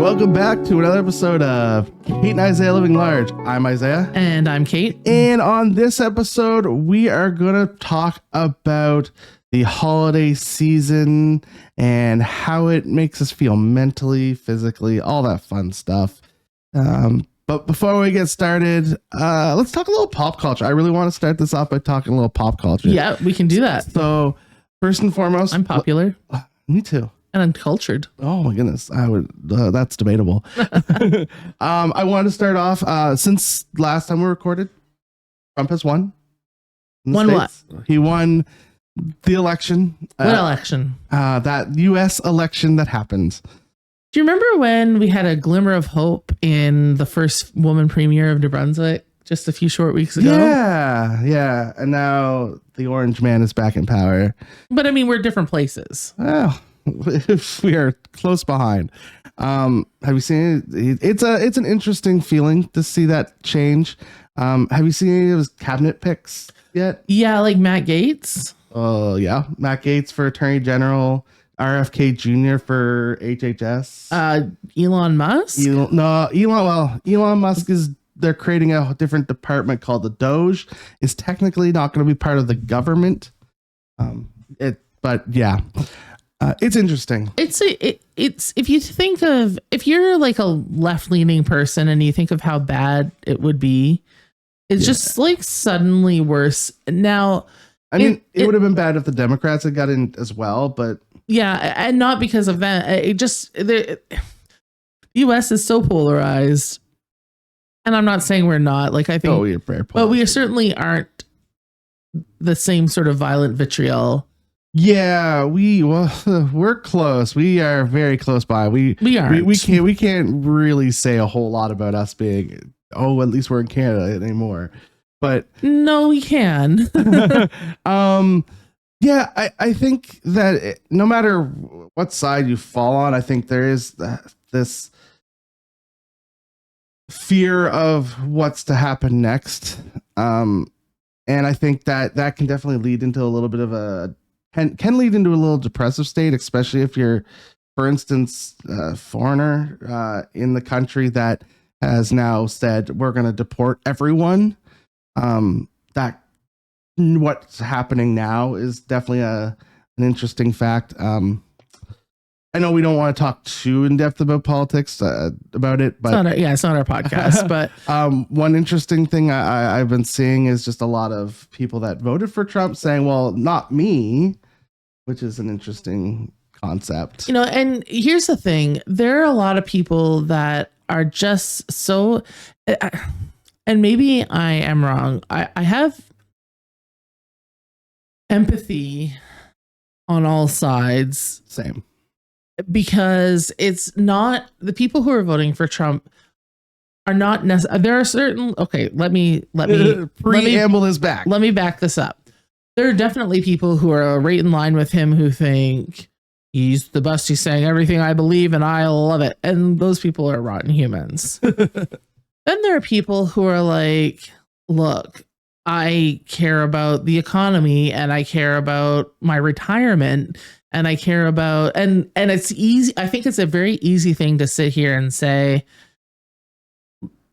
welcome back to another episode of Kate and Isaiah Living Large. I'm Isaiah. And I'm Kate. And on this episode, we are going to talk about the holiday season and how it makes us feel mentally, physically, all that fun stuff. But before we get started, let's talk a little pop culture. I really want to start this off by talking a little pop culture. Yeah, we can do that. So first and foremost, I'm popular. Me too. And I'm cultured. Oh my goodness, I would. That's debatable. I want to start off. Since last time we recorded, Trump has won. Won States. What? He won the election. What election? That U.S. election that happened. Do you remember when we had a glimmer of hope in the first woman premier of New Brunswick just a few short weeks ago? Yeah. And now the orange man is back in power. But I mean, we're different places. Well, we are close behind. Have you seen it? It's an interesting feeling to see that change. Have you seen any of his cabinet picks yet? Yeah, like Matt Gaetz. Oh yeah, Matt Gaetz for Attorney General, RFK Jr. for HHS. Elon Musk. Elon Musk is. They're creating a different department called the Doge. It's technically not going to be part of the government. But yeah. It's interesting. It's if you think of, if you're like a left-leaning person and you think of how bad it would be, it's just like suddenly worse. Now, I mean, it would have been bad if the Democrats had got in as well, but yeah, and not because of that. It just the U.S. is so polarized, and I'm not saying we're not. Like I think, we're very polarized, but we certainly aren't the same sort of violent vitriol. Yeah, we're close. We are very close by. We can't really say a whole lot about us being, at least we're in Canada anymore. But no, we can. Yeah, I think that no matter what side you fall on, I think there is this fear of what's to happen next. And I think that can definitely lead into a little bit of can lead into a little depressive state, especially if you're, for instance, a foreigner in the country that has now said we're going to deport everyone. That what's happening now is definitely an interesting fact. I know we don't want to talk too in depth about politics about it, but it's not our podcast. But one interesting thing I've been seeing is just a lot of people that voted for Trump saying, well, not me, which is an interesting concept. And here's the thing. There are a lot of people that are just so, and maybe I am wrong. I have empathy on all sides. Same. Because it's not, the people who are voting for Trump are not necessarily, there are certain, okay, let me preamble this back. Let me back this up. There are definitely people who are right in line with him who think he's the best, he's saying everything I believe and I love it. And those people are rotten humans. Then there are people who are like, look, I care about the economy and I care about my retirement and I care about, and it's easy. I think it's a very easy thing to sit here and say,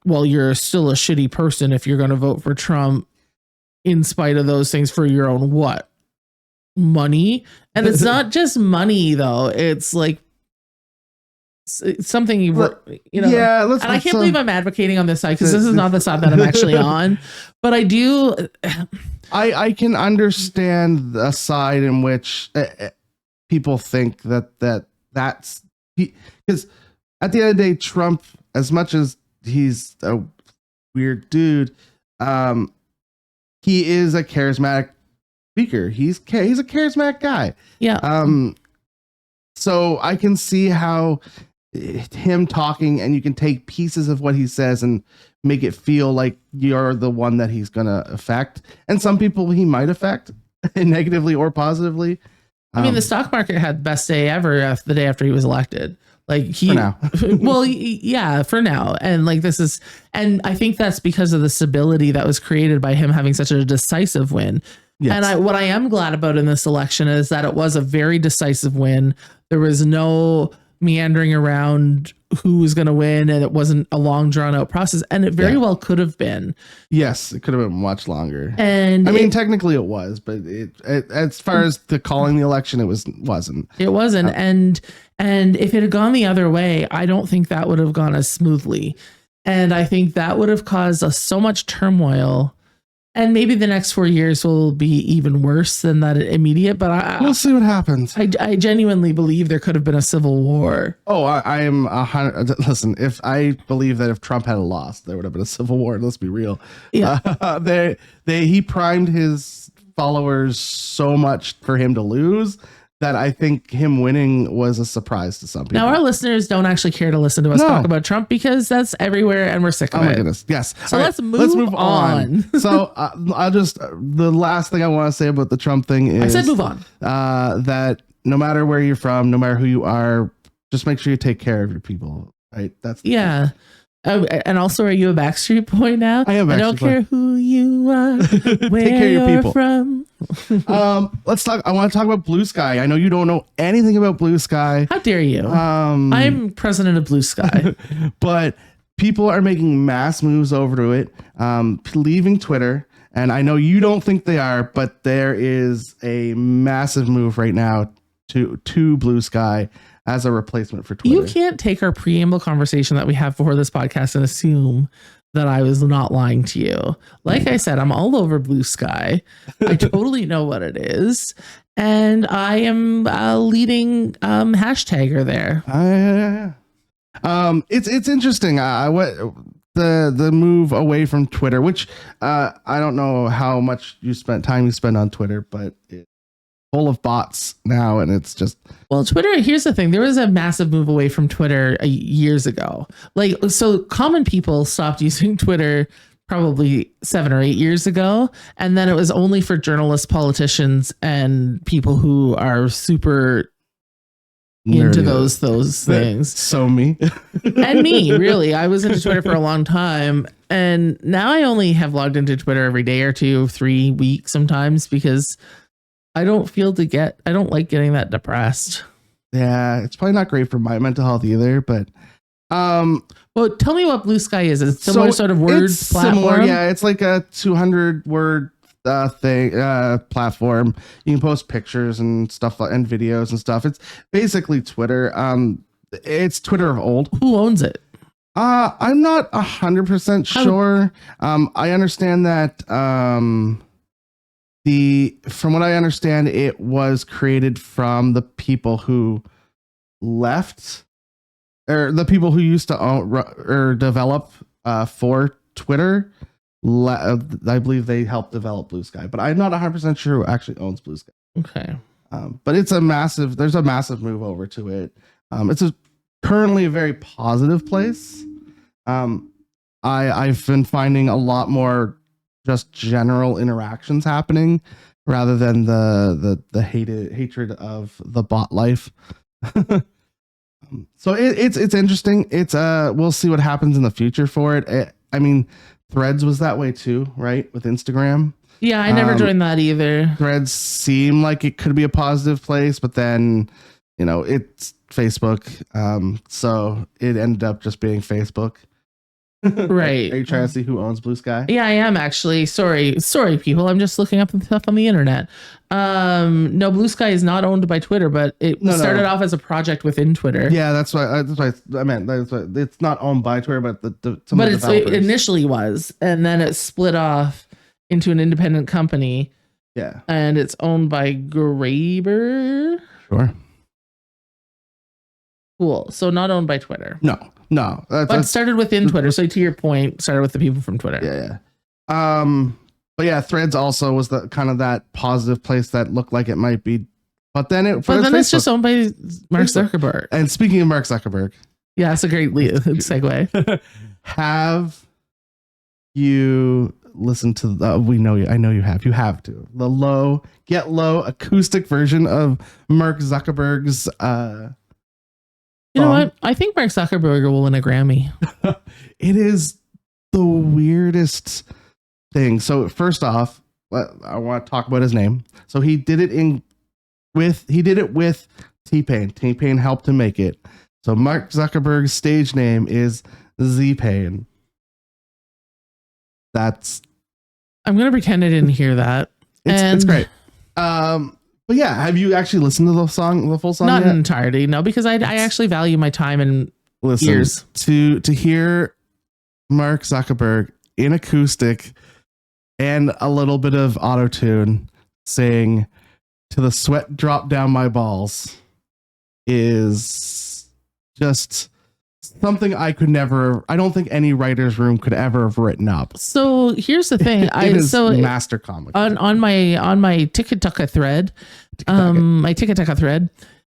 well, you're still a shitty person if you're going to vote for Trump in spite of those things for your own what? Money? And it's not just money though. It's like it's something Yeah, and I can't believe I'm advocating on this side because this is not the side that I'm actually on, but I do. I can understand the side in which people think that's because at the end of the day, Trump, as much as he's a weird dude, he is a charismatic speaker. He's a charismatic guy. Yeah. So I can see how him talking and you can take pieces of what he says and make it feel like you're the one that he's going to affect. And some people he might affect negatively or positively. I mean, the stock market had the best day ever the day after he was elected. Like for now. Well, yeah, for now. And like and I think that's because of the stability that was created by him having such a decisive win. Yes. And what I am glad about in this election is that it was a very decisive win. There was no meandering around who was going to win, and it wasn't a long drawn out process, and it very well could have been. Yes, it could have been much longer. And I mean, technically it was, but it as far as the calling the election, wasn't. It wasn't. And if it had gone the other way, I don't think that would have gone as smoothly. And I think that would have caused us so much turmoil. And maybe the next 4 years will be even worse than that immediate. But we'll see what happens. I genuinely believe there could have been a civil war. Oh, I am 100. Listen, if I believe that if Trump had lost, there would have been a civil war. Let's be real. Yeah. He primed his followers so much for him to lose that I think him winning was a surprise to some people. Now, our listeners don't actually care to listen to us talk about Trump because that's everywhere and we're sick of it. Oh my goodness. Yes. So let's move on. So I'll just, the last thing I want to say about the Trump thing is I said move on. That no matter where you're from, no matter who you are, just make sure you take care of your people. Right. That's yeah. And also, are you a Backstreet Boy now? I am. I don't care who you are, where take care of your you're people. from. Let's talk. I want to talk about Blue Sky. I know you don't know anything about Blue Sky. How dare you? I'm president of Blue Sky. But people are making mass moves over to it, leaving Twitter. And I know you don't think they are, but there is a massive move right now to Blue Sky as a replacement for Twitter. You can't take our preamble conversation that we have before this podcast and assume that I was not lying to you. Like I said, I'm all over Blue Sky. I totally know what it is. And I am a leading hashtagger there. It's interesting. What the move away from Twitter, which I don't know how much you spent on Twitter, but it's full of bots now, and it's just Twitter. Here's the thing: there was a massive move away from Twitter years ago. So common people stopped using Twitter probably 7 or 8 years ago, and then it was only for journalists, politicians, and people who are super into those things. So me and me, really. I was into Twitter for a long time, and now I only have logged into Twitter every day or 2, 3 weeks sometimes because I don't like getting that depressed. Yeah, it's probably not great for my mental health either, but well, tell me what Blue Sky is. It's a similar sort of word platform. Similar, yeah, it's like a 200 word platform. You can post pictures and stuff and videos and stuff. It's basically Twitter. It's Twitter of old. Who owns it? I'm not 100% sure. I understand that from what I understand, it was created from the people who left, or the people who used to own or develop for Twitter. I believe they helped develop Blue Sky, but I'm not 100% sure who actually owns Blue Sky. Okay. But there's a massive move over to it. It's currently a very positive place. I've been finding a lot more just general interactions happening rather than the hatred of the bot life. So it's interesting. We'll see what happens in the future for it. I mean, Threads was that way too, right? With Instagram. Yeah, I never joined that either. Threads seem like it could be a positive place, but then, it's Facebook. So it ended up just being Facebook. Right. Are you trying to see who owns Blue Sky? Yeah, I am actually. Sorry, people. I'm just looking up stuff on the internet. No, Blue Sky is not owned by Twitter, but it started off as a project within Twitter. Yeah, that's why I meant. That's why it's not owned by Twitter, but it initially was, and then it split off into an independent company. Yeah, and it's owned by Graeber. Sure. Cool. So not owned by Twitter. No. But it started within Twitter. So to your point, started with the people from Twitter. Yeah. But yeah, Threads also was the kind of that positive place that looked like it might be, but then it's just owned by Mark Zuckerberg. And speaking of Mark Zuckerberg, yeah, it's a great segue. Have you listened to I know you have. You have to the Get Low acoustic version of Mark Zuckerberg's. You know what? I think Mark Zuckerberg will win a Grammy. It is the weirdest thing. So first off, I want to talk about his name. So he did it with T-Pain. T-Pain helped him make it. So Mark Zuckerberg's stage name is Z-Pain. That's. I'm gonna pretend I didn't hear that. It's great. But yeah, have you actually listened to the full song? Not yet? in entirety, no, because I actually value my time and ears. To hear Mark Zuckerberg in acoustic and a little bit of auto-tune sing "To the Sweat Drop Down My Balls" is just something I don't think any writer's room could ever have written up. So here's the thing. Master comic on my TikTok thread,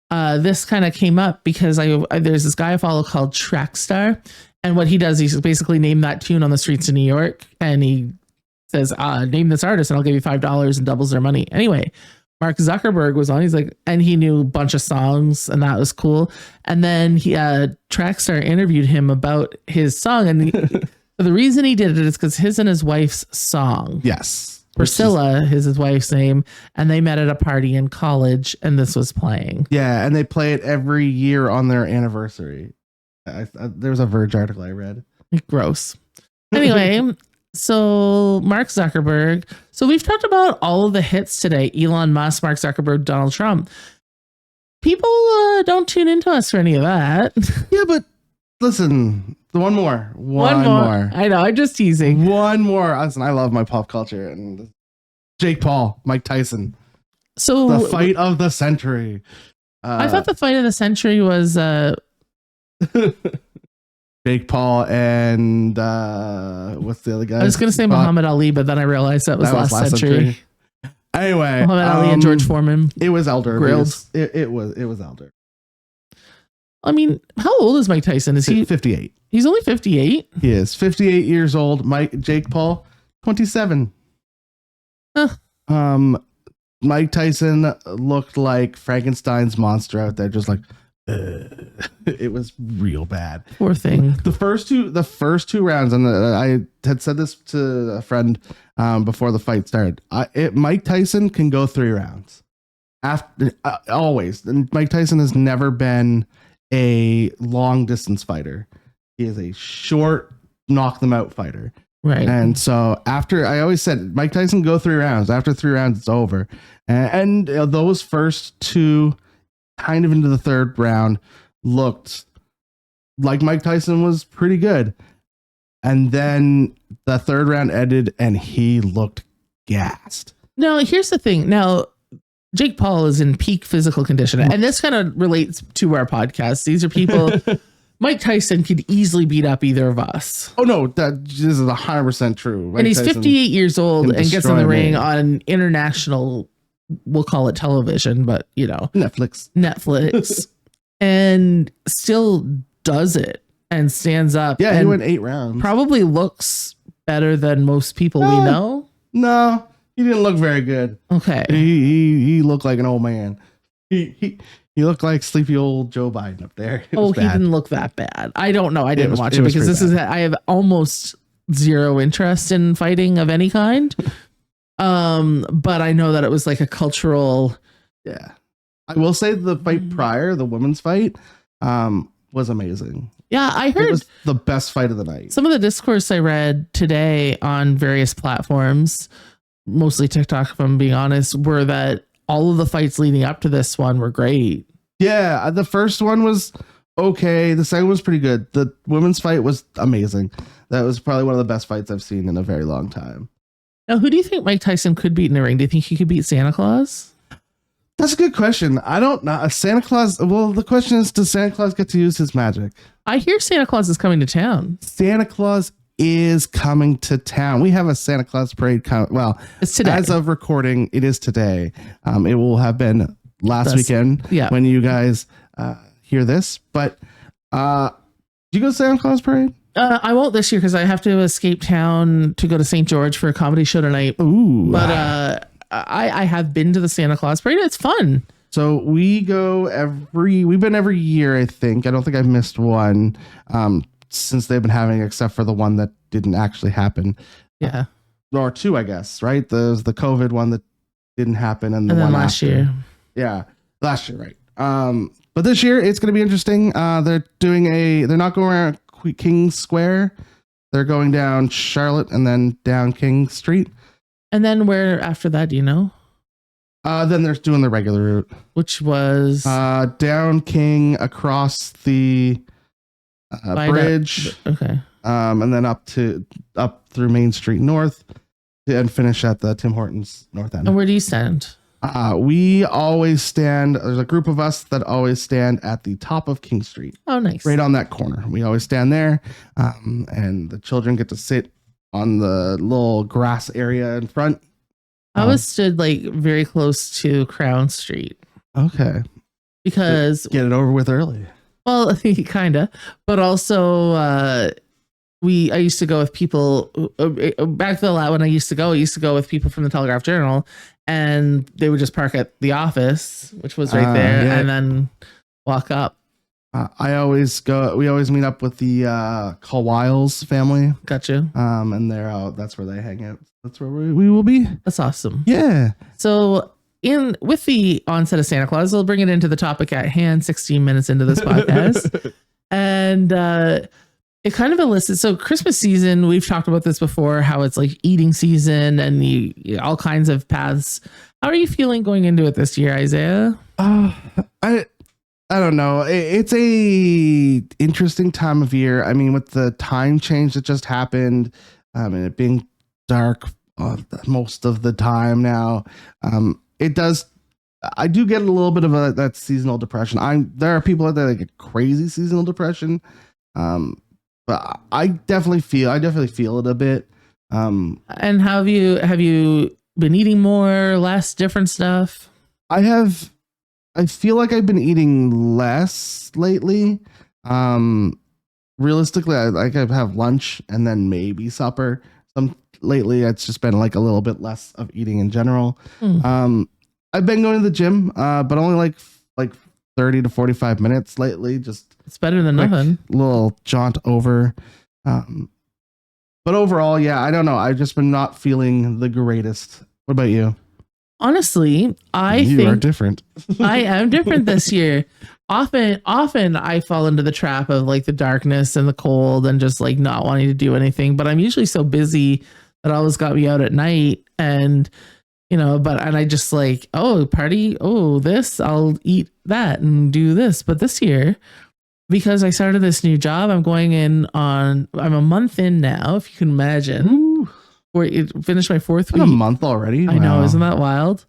this kind of came up because there's this guy I follow called Trackstar, and what he does, he's basically named that tune on the streets of New York, and he says, name this artist and I'll give you $5 and doubles their money. Anyway, Mark Zuckerberg was on. He's like, and he knew a bunch of songs, and that was cool. And then Trackstar interviewed him about his song, and the reason he did it is because his and his wife's song. Yes, Priscilla is his wife's name, and they met at a party in college, and this was playing. Yeah, and they play it every year on their anniversary. There was a Verge article I read. Gross. Anyway. So Mark Zuckerberg. So we've talked about all of the hits today. Elon Musk, Mark Zuckerberg, Donald Trump. People don't tune into us for any of that. Yeah, but listen, one more. I know, I'm just teasing. One more. Listen, I love my pop culture. And Jake Paul, Mike Tyson. So the fight of the century. I thought the fight of the century was Jake Paul and what's the other guy? I was going to say Muhammad Ali, but then I realized that was last century. Anyway, Muhammad Ali and George Foreman. It was Elder. Grilled. It was Elder. I mean, how old is Mike Tyson? Is he 58? He's only 58. He is 58 years old. Jake Paul, 27. Huh. Mike Tyson looked like Frankenstein's monster out there, just like. It was real bad. Poor thing. The first two rounds, and I had said this to a friend before the fight started. Mike Tyson can go 3 rounds. After always, and Mike Tyson has never been a long distance fighter. He is a short, knock them out fighter. Right. And so I always said Mike Tyson go 3 rounds. After 3 rounds, it's over. And those first 2. Kind of into the 3rd round, looked like Mike Tyson was pretty good. And then the 3rd round ended and he looked gassed. Now, here's the thing. Now, Jake Paul is in peak physical condition. And this kind of relates to our podcast. These are people, Mike Tyson could easily beat up either of us. Oh, no, this is 100% true. Mike and he's Tyson 58 years old and gets in the ring on international, we'll call it television, but Netflix and still does it and stands up. Yeah, he went 8 rounds. Probably looks better than most people we know. No, he didn't look very good. Okay. He looked like an old man. He looked like sleepy old Joe Biden up there. He didn't look that bad. I don't know. I didn't watch it because I have almost zero interest in fighting of any kind. But I know that it was like a cultural. Yeah, I will say the fight prior, the women's fight, was amazing. Yeah, I heard it was the best fight of the night. Some of the discourse I read today on various platforms, mostly TikTok, if I'm being honest, were that all of the fights leading up to this one were great. Yeah, the first one was okay. The second was pretty good. The women's fight was amazing. That was probably one of the best fights I've seen in a very long time. Now, who do you think Mike Tyson could beat in the ring? Do you think he could beat Santa Claus? That's a good question. I don't know. Santa Claus. Well, the question is, does Santa Claus get to use his magic? I hear Santa Claus is coming to town. Santa Claus is coming to town. We have a Santa Claus parade. Well, it's today. As of recording, it is today. It will have been last weekend when you guys hear this. But do you go to Santa Claus parade? I won't this year because I have to escape town to go to St. George for a comedy show tonight. Ooh. But I have been to the Santa Claus parade. It's fun. So we've been every year, I think. I don't think I've missed one since they've been having, except for the one that didn't actually happen. Yeah. Or 2, I guess, right? There's the COVID one that didn't happen. And the then one last after. year. Yeah. Last year, right. But this year it's going to be interesting. They're not going around King Square. They're going down Charlotte and then down King Street. And then where after that, do you know? Then they're doing the regular route, which was down King across the bridge. Okay. And then up through Main Street North and finish at the Tim Hortons North End. And where do you stand? We always stand. There's a group of us that always stand at the top of King Street. Oh, nice. Right on that corner. We always stand there. And the children get to sit on the little grass area in front. I was stood like very close to Crown Street. Okay. Because get it over with early. Well, kind of, but also I used to go with people back to the lab when I used to go with people from the Telegraph Journal, and they would just park at the office, which was right there, and then walk up. We always meet up with the Kawiles family. Gotcha. And that's where they hang out. That's where we will be. That's awesome. Yeah. So with the onset of Santa Claus, we'll bring it into the topic at hand 16 minutes into this podcast. And it kind of elicits, so Christmas season, we've talked about this before, how it's like eating season and all kinds of paths. How are you feeling going into it this year, Isaiah? I don't know. It's a interesting time of year. I mean, with the time change that just happened, and it being dark most of the time now, it does. I do get a little bit of that seasonal depression. There are people out there that get crazy seasonal depression, but I definitely feel it a bit. And have you been eating more, less, different stuff? I feel like I've been eating less lately. Realistically, I have lunch and then maybe supper. Lately, it's just been like a little bit less of eating in general. I've been going to the gym, but only like 30 to 45 minutes lately. Just it's better than nothing. Little jaunt over. But overall, yeah, I don't know. I've just been not feeling the greatest. What about you? Honestly, I think you are different. I am different this year. Often I fall into the trap of like the darkness and the cold and just like not wanting to do anything. But I'm usually so busy that always got me out at night, and and I just like, oh, party, oh, this, I'll eat that and do this. But this year, because I started this new job, I'm a month in now, if you can imagine. Ooh. Where it finished my 4th week. A month already. I know, isn't that wild?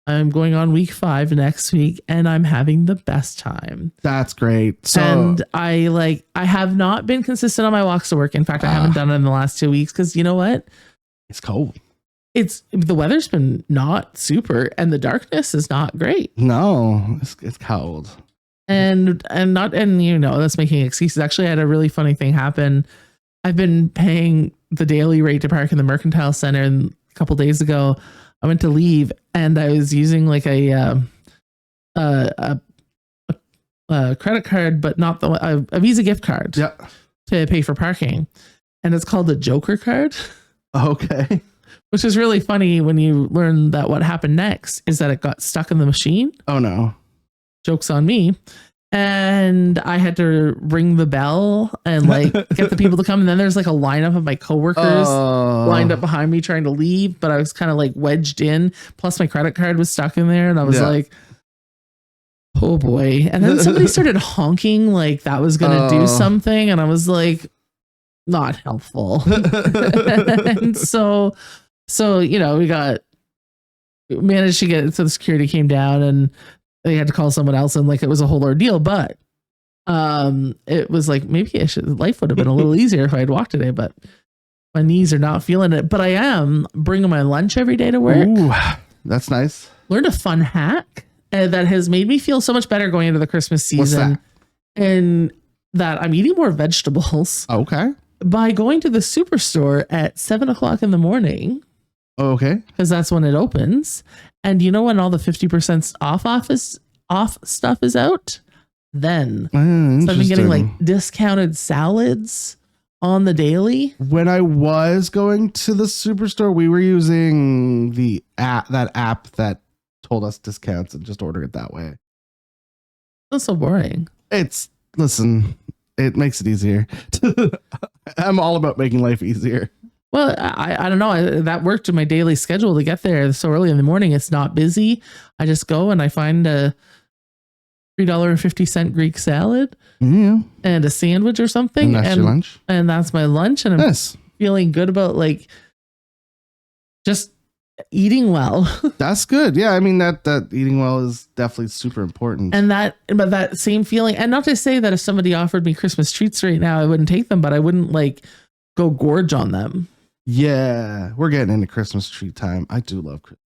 I'm going on week 5 next week, and I'm having the best time. That's great. So, and I have not been consistent on my walks to work. In fact, I haven't done it in the last 2 weeks because you know what? It's cold. The weather's been not super, and the darkness is not great. No, it's cold. And that's making excuses. Actually, I had a really funny thing happen. I've been paying the daily rate to park in the Mercantile Center, and a couple days ago I went to leave and I was using like a credit card, but not a Visa gift card to pay for parking. And it's called the Joker card. Okay. Which is really funny when you learn that what happened next is that it got stuck in the machine. Oh no. Joke's on me. And I had to ring the bell and like get the people to come. And then there's like a lineup of my coworkers lined up behind me trying to leave, but I was kind of like wedged in. Plus my credit card was stuck in there, and I was like, oh boy. And then somebody started honking like that was going to do something. And I was like, not helpful. And so, we managed to get it. So the security came down and they had to call someone else, and like it was a whole ordeal, but it was like maybe life would have been a little easier if I had walked today, but my knees are not feeling it. But I am bringing my lunch every day to work. Ooh, that's nice. Learned a fun hack that has made me feel so much better going into the Christmas season. What's that? And that I'm eating more vegetables. Okay. By going to the superstore at 7:00 in the morning. Okay. Because that's when it opens. And you know when all the 50% off stuff is out? Then. So I've been getting like discounted salads on the daily. When I was going to the superstore, we were using that app that told us discounts and just order it that way. That's so boring. Listen, it makes it easier. I'm all about making life easier. Well, I don't know. That worked in my daily schedule to get there so early in the morning. It's not busy. I just go and I find a $3.50 Greek salad and a sandwich or something. And that's your lunch? And that's my lunch. And I'm feeling good about like just eating well. That's good. Yeah. I mean, that eating well is definitely super important. And but that same feeling, and not to say that if somebody offered me Christmas treats right now, I wouldn't take them, but I wouldn't like go gorge on them. Yeah. We're getting into Christmas treat time. I do love Christmas.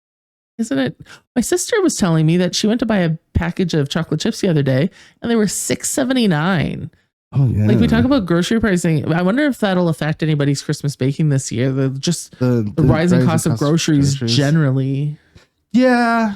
Isn't it? My sister was telling me that she went to buy a package of chocolate chips the other day and they were $6.79. Oh yeah. Like we talk about grocery pricing. I wonder if that'll affect anybody's Christmas baking this year. The rising cost of groceries generally. Yeah.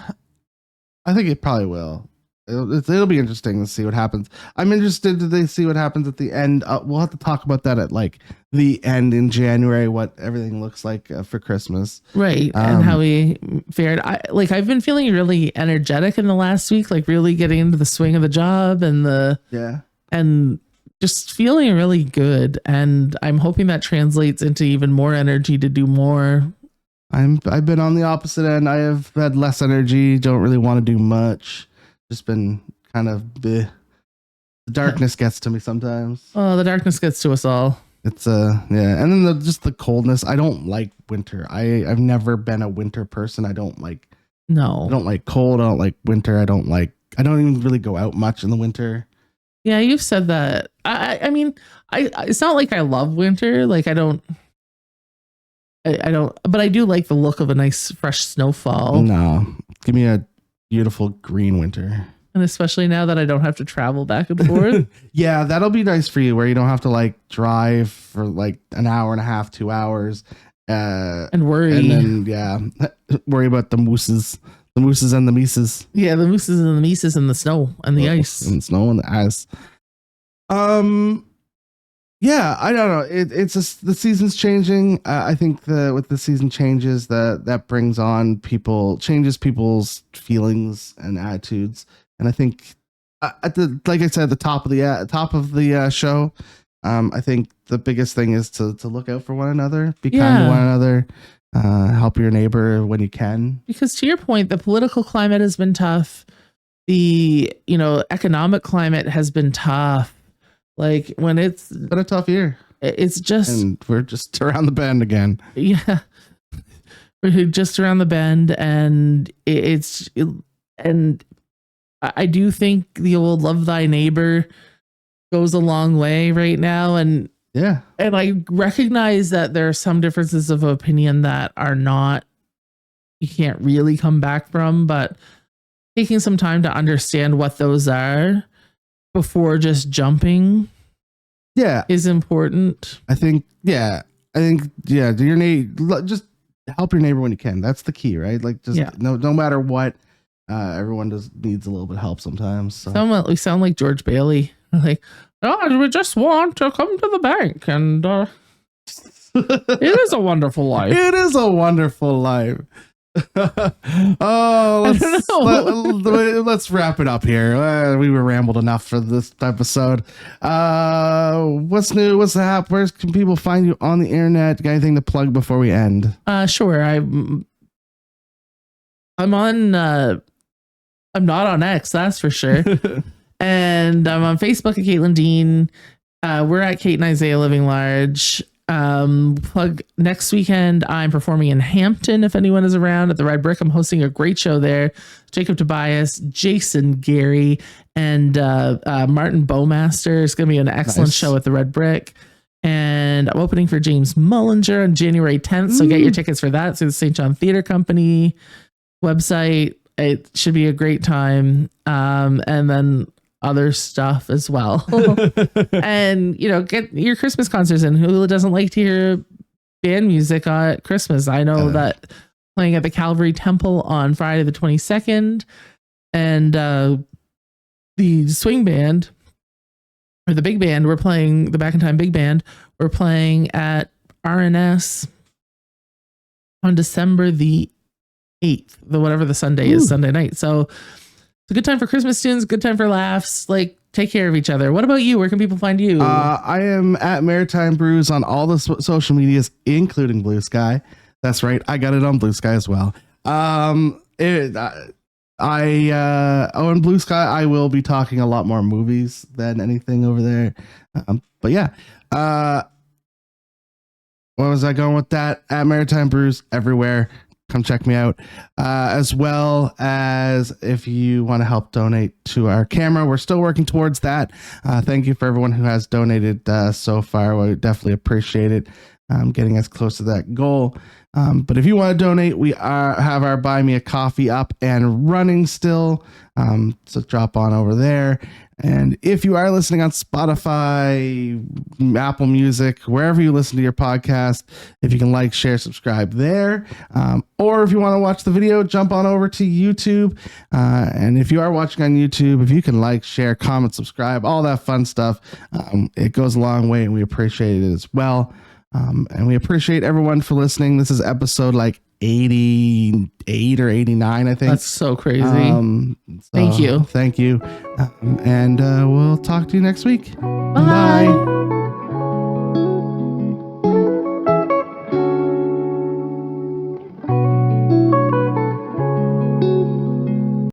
I think it probably will. It'll be interesting to see what happens. I'm interested to see what happens at the end. We'll have to talk about that at like the end in January, what everything looks like for Christmas. Right. And how we fared. I've been feeling really energetic in the last week, like really getting into the swing of the job and just feeling really good. And I'm hoping that translates into even more energy to do more. I've been on the opposite end. I have had less energy. Don't really want to do much. Just been kind of bleh. The darkness gets to me sometimes. Oh, the darkness gets to us all. It's yeah, and then just the coldness. I don't like winter. I've never been a winter person. I don't like cold. I don't like winter. I don't even really go out much in the winter. Yeah, you've said that. I mean, it's not like I love winter. Like I don't, but I do like the look of a nice fresh snowfall. No, give me a beautiful green winter. And especially now that I don't have to travel back and forth. Yeah, that'll be nice for you where you don't have to like drive for like an hour and a half, 2 hours. And worry. And then, worry about the mooses and the mises. Yeah, the mooses and the mises and the snow and the ice. And snow and the ice. Yeah, I don't know. It's just the season's changing. I think with the season changes, that brings on changes people's feelings and attitudes. And I think like I said, at the top of the show, I think the biggest thing is to look out for one another, be kind to one another, help your neighbor when you can. Because to your point, the political climate has been tough. The economic climate has been tough. Like when it's been a tough year, it's just, and we're just around the bend again. Yeah, we're just around the bend, and and I do think the old "love thy neighbor" goes a long way right now, and I recognize that there are some differences of opinion that you can't really come back from, but taking some time to understand what those are before just jumping is important. I think do your neighbor, just help your neighbor when you can. That's the key, right? Like just no matter what, everyone needs a little bit of help sometimes. So. We sound like George Bailey. Like, we just want to come to the bank and it is a wonderful life. It is a wonderful life. Let's wrap it up here. We were rambled enough for this episode. What's new? What's the hap? Where can people find you on the internet? Got anything to plug before we end? Sure. I'm on. I'm not on X, that's for sure. And I'm on Facebook at Caitlin Dean. We're at Kate and Isaiah Living Large. Plug next weekend. I'm performing in Hampton. If anyone is around at the Red Brick, I'm hosting a great show there. Jacob Tobias, Jason Gary, and Martin Bowmaster. It's going to be an excellent show at the Red Brick. And I'm opening for James Mullinger on January 10th. So get your tickets for that through the St. John Theatre Company website. It should be a great time. And then other stuff as well. And get your Christmas concerts in. Who doesn't like to hear band music at Christmas? I know that playing at the Calvary Temple on Friday the 22nd, and the swing band or the big band, we're playing the Back in Time Big Band. We're playing at RNS on December the 8th, whatever the Sunday is, Sunday night. So It's a good time for Christmas tunes, good time for laughs. Like, take care of each other. What about you? Where can people find you? I am at Maritime Brews on all the social medias, including Blue Sky. That's right. I got it on Blue Sky as well. On Blue Sky, I will be talking a lot more movies than anything over there. But yeah, where was I going with that? At Maritime Brews everywhere. Come check me out. As well as if you want to help donate to our camera, we're still working towards that. Thank you for everyone who has donated so far. We definitely appreciate it. Getting us close to that goal. But if you want to donate, we have our Buy Me a Coffee up and running still. So drop on over there. And if you are listening on Spotify, Apple Music, wherever you listen to your podcast, if you can like, share, subscribe there. Or if you want to watch the video, jump on over to YouTube. And if you are watching on YouTube, if you can like, share, comment, subscribe, all that fun stuff, it goes a long way and we appreciate it as well. And we appreciate everyone for listening. This is episode like 88 or 89, I think. That's so crazy. Thank you. Thank you. And we'll talk to you next week. Bye. Bye.